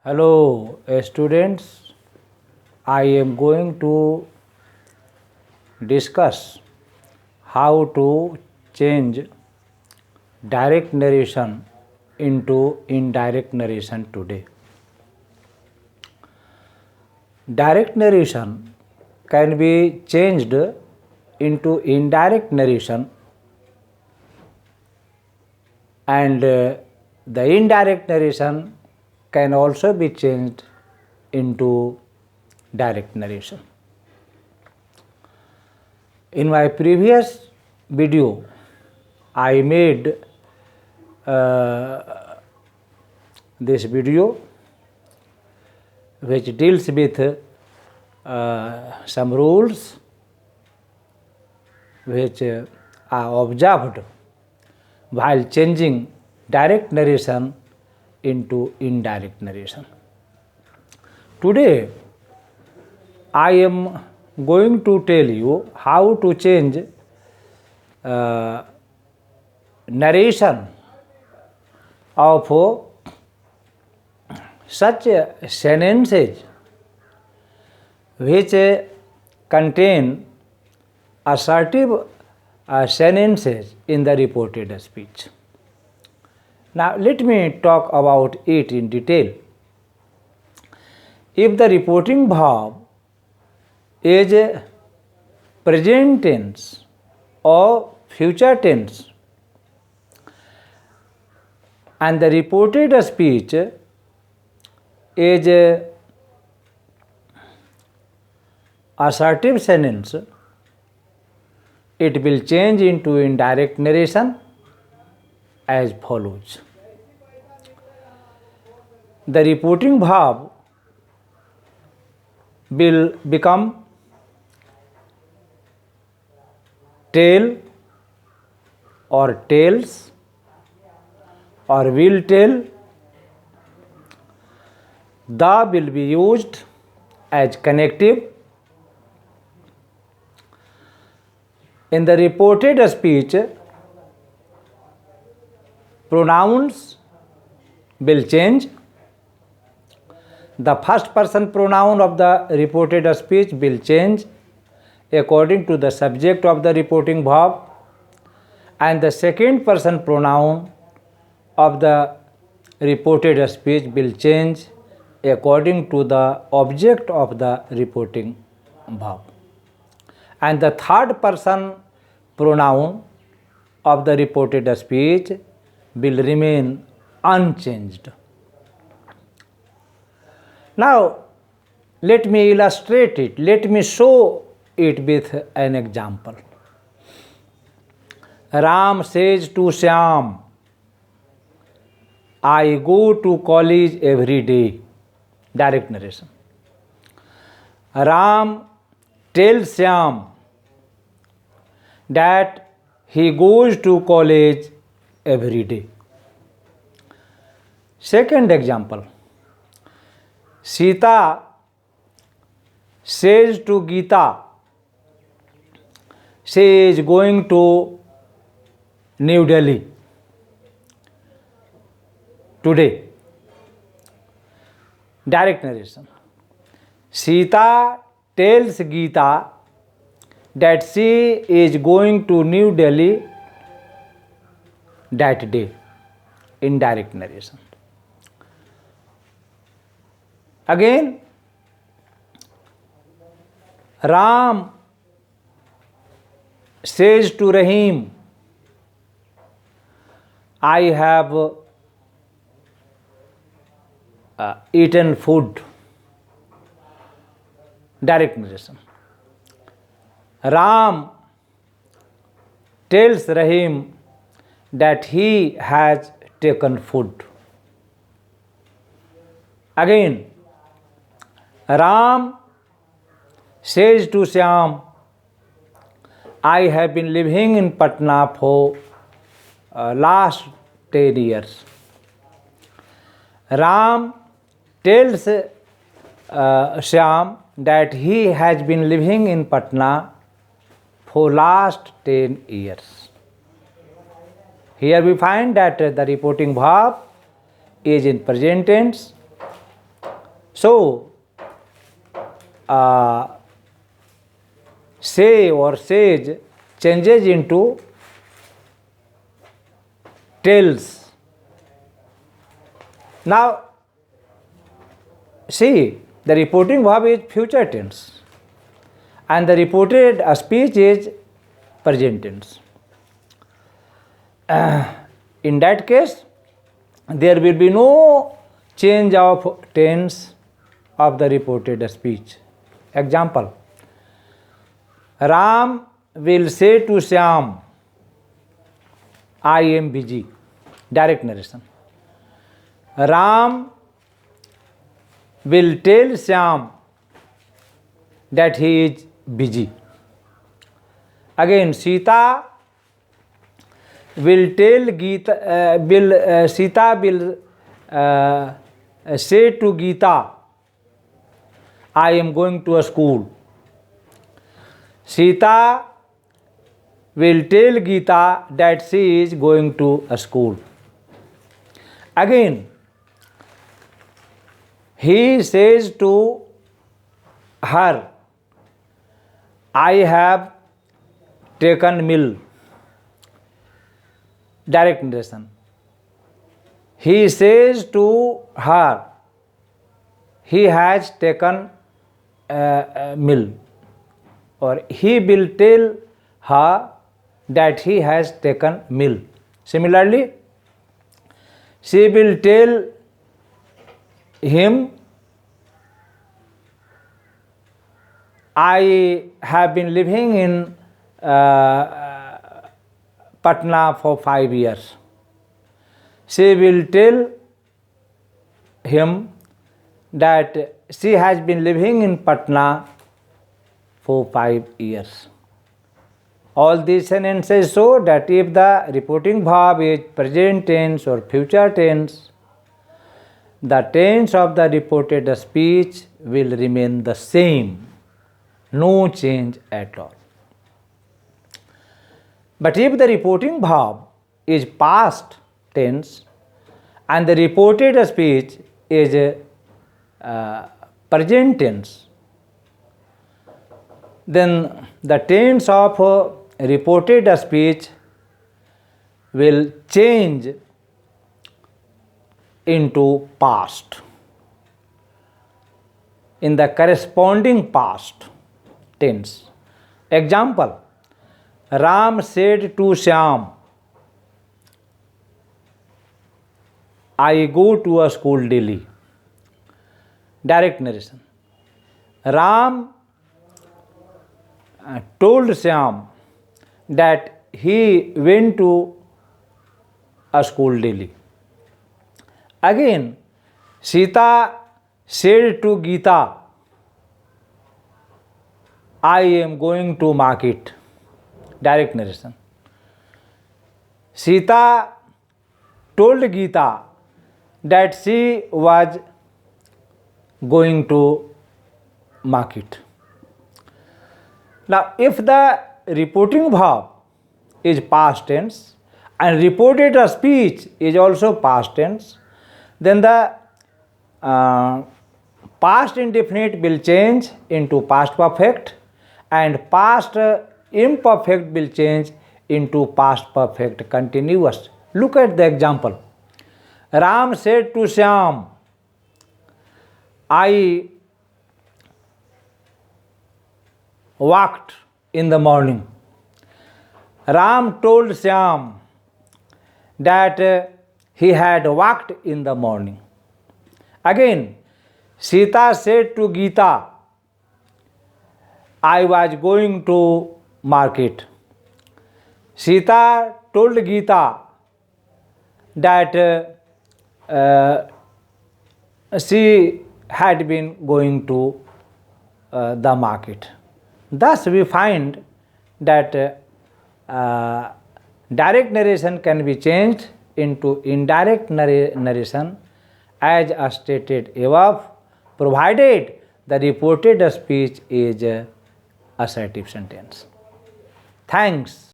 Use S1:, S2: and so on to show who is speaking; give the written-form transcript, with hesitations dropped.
S1: Hello, students. I am going to discuss how to change direct narration into indirect narration today. Direct narration can be changed into indirect narration, and the indirect narration can also be changed into direct narration. In my previous video, I made this video which deals with some rules which are observed while changing direct narration into indirect narration. Today, I am going to tell you how to change narration of such sentences which contain assertive sentences in the reported speech. Now, let me talk about it in detail. If the reporting verb is present tense or future tense and the reported speech is assertive sentence, it will change into indirect narration as follows. The reporting verb will become tell or tells or will tell. The will be used as connective. In the reported speech, pronouns will change. The first person pronoun of the reported speech will change according to the subject of the reporting verb, and the second person pronoun of the reported speech will change according to the object of the reporting verb, and the third person pronoun of the reported speech will remain unchanged. Now, let me illustrate it. Let me show it with an example. Ram says to Shyam, I go to college every day. Direct narration. Ram tells Shyam that he goes to college every day. Second example. Sita says to Geeta, she is going to New Delhi today. Direct narration. Sita tells Geeta that she is going to New Delhi that day. Indirect narration. Again, Ram says to Rahim, I have eaten food. Direct narration. Ram tells Rahim that he has taken food. Again, Ram says to Shyam, I have been living in Patna for last 10 years. Ram tells Shyam that he has been living in Patna for last 10 years. Here we find that the reporting verb is in present tense So, say or sage changes into tells. Now, see, the reporting verb is future tense and the reported speech is present tense. In that case, there will be no change of tense of the reported speech. Example, Ram will say to Shyam, I am busy. Direct narration. Ram will tell Shyam that he is busy. Again, Sita will tell Geeta, Sita will say to Geeta, I am going to a school. Sita will tell Geeta that she is going to a school. Again, he says to her, I have taken milk. Direct narration. He says to her, he has taken milk, or he will tell her that he has taken milk. Similarly, she will tell him, I have been living in Patna for 5 years. She will tell him that she has been living in Patna for 5 years. All these sentences show that if the reporting verb is present tense or future tense, the tense of the reported speech will remain the same, no change at all. But if the reporting verb is past tense and the reported speech is present tense, then the tense of reported speech will change into past in the corresponding past tense. Example, Ram said to Shyam, I go to a school daily. Direct narration. Ram told Shyam that he went to a school daily. Again, Sita said to Geeta, I am going to market. Direct narration. Sita told Geeta that she was going to market. Now, if the reporting verb is past tense and reported speech is also past tense, then the past indefinite will change into past perfect and past imperfect will change into past perfect continuous. Look at the example. Ram said to Shyam, I walked in the morning. Ram told Shyam that he had walked in the morning. Again, Sita said to Geeta, I was going to market. Sita told Geeta that she had been going to the market. Thus, we find that direct narration can be changed into indirect narration as stated above, provided the reported speech is assertive sentence. Thanks.